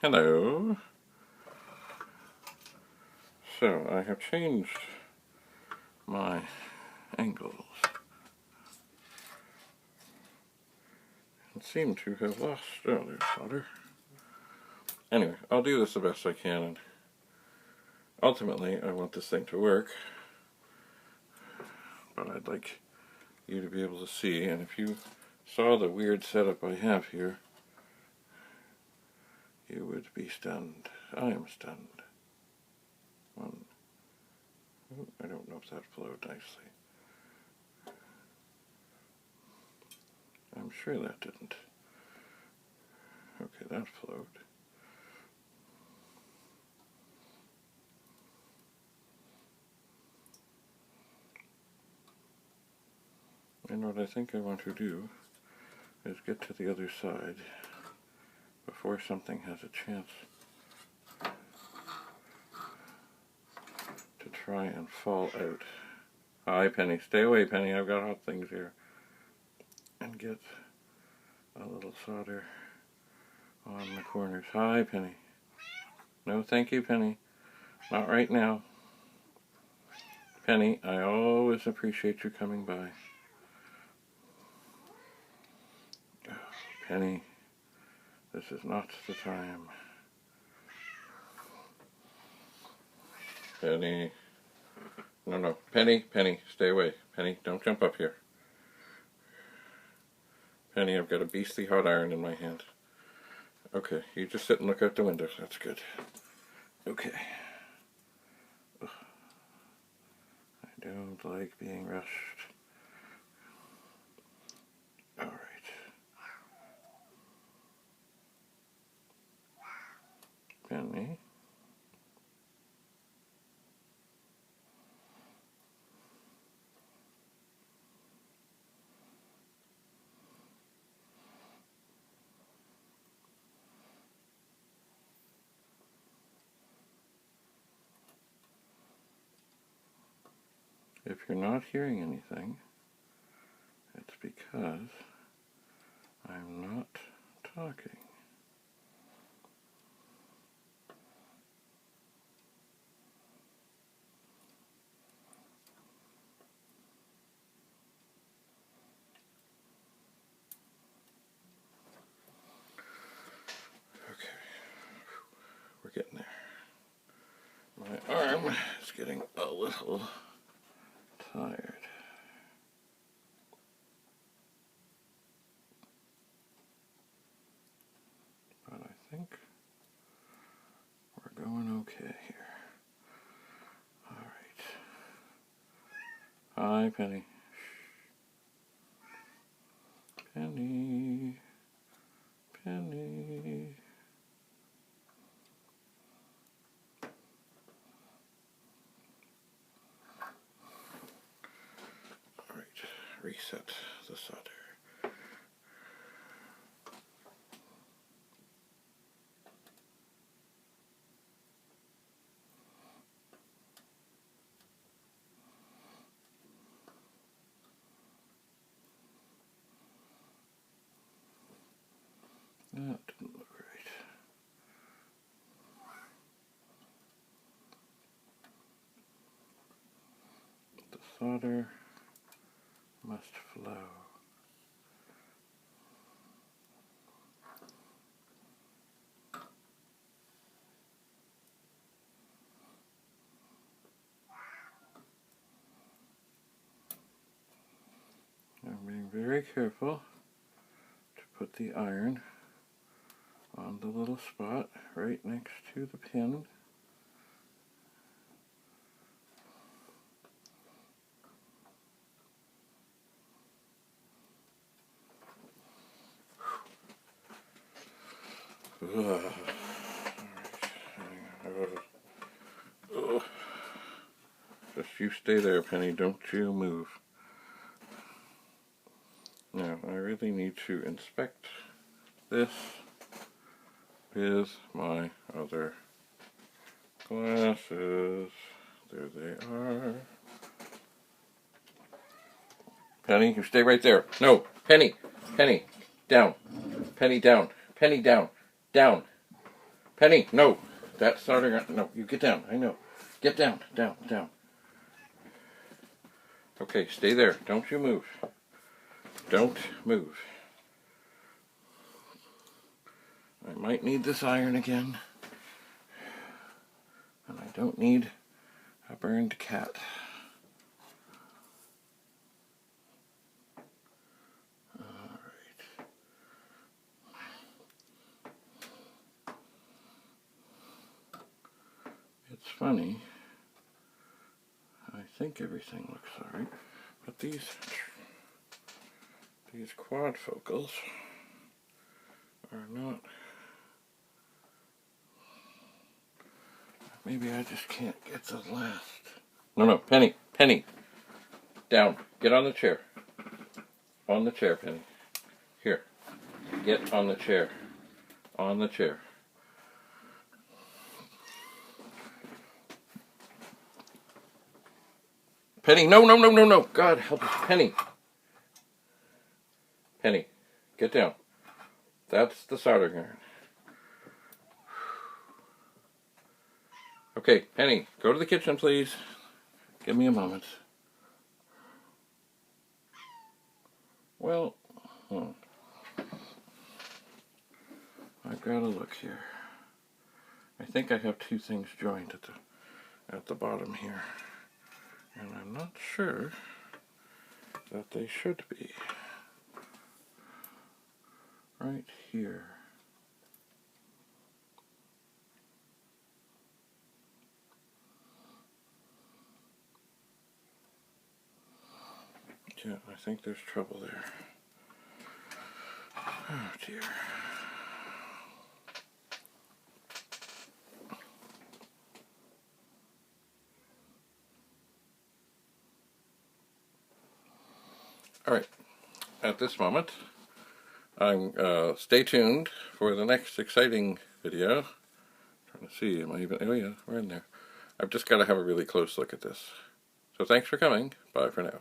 Hello. So I have changed my angles and seem to have lost, oh, there's solder. Anyway, I'll do this the best I can, and ultimately I want this thing to work, but I'd like you to be able to see, and if you saw the weird setup I have here, you would be stunned. I am stunned. I don't know if that flowed nicely. I'm sure that didn't. Okay, that flowed. And what I think I want to do is get to the other side before something has a chance to try and fall out. Hi, Penny. Stay away, Penny. I've got hot things here. And get a little solder on the corners. Hi, Penny. No, thank you, Penny. Not right now. Penny, I always appreciate you coming by. Oh, Penny, this is not the time. Penny. No. Penny, stay away. Penny, don't jump up here. Penny, I've got a beastly hot iron in my hand. Okay, you just sit and look out the window. That's good. Okay. Ugh. I don't like being rushed. All right. Penny. If you're not hearing anything, it's because I'm not talking. Okay, we're getting there. My arm is getting a little tired. But I think we're going okay here. Alright. Hi, Penny. Penny. Penny. Alright, reset the solder. That didn't look right. The solder must flow. I'm being very careful to put the iron on the little spot right next to the pin. Just you stay there, Penny. Don't you move. Now, I really need to inspect this with my other glasses. There they are. Penny, you stay right there. No, Penny, down. Penny, down. Penny, down. Penny, no. That's starting. No, you get down. I know. Get down, down, down. Okay, stay there. Don't you move. Don't move. I might need this iron again. And I don't need a burned cat. Alright. It's funny. I think everything looks alright. But these quadfocals are not. Maybe I just can't get the last. No, Penny, Penny. Down. Get on the chair. On the chair, Penny. Here. Get on the chair. On the chair. Penny, no. God help us. Penny. Penny, get down. That's the soldering iron. Okay, Penny, go to the kitchen, please. Give me a moment. Well, I've got to look here. I think I have two things joined at the bottom here. And I'm not sure that they should be. Right here. Yeah, I think there's trouble there. Oh dear. Alright, at this moment, stay tuned for the next exciting video. Trying to see, am I even, oh yeah, we're in there. I've just got to have a really close look at this. So thanks for coming, bye for now.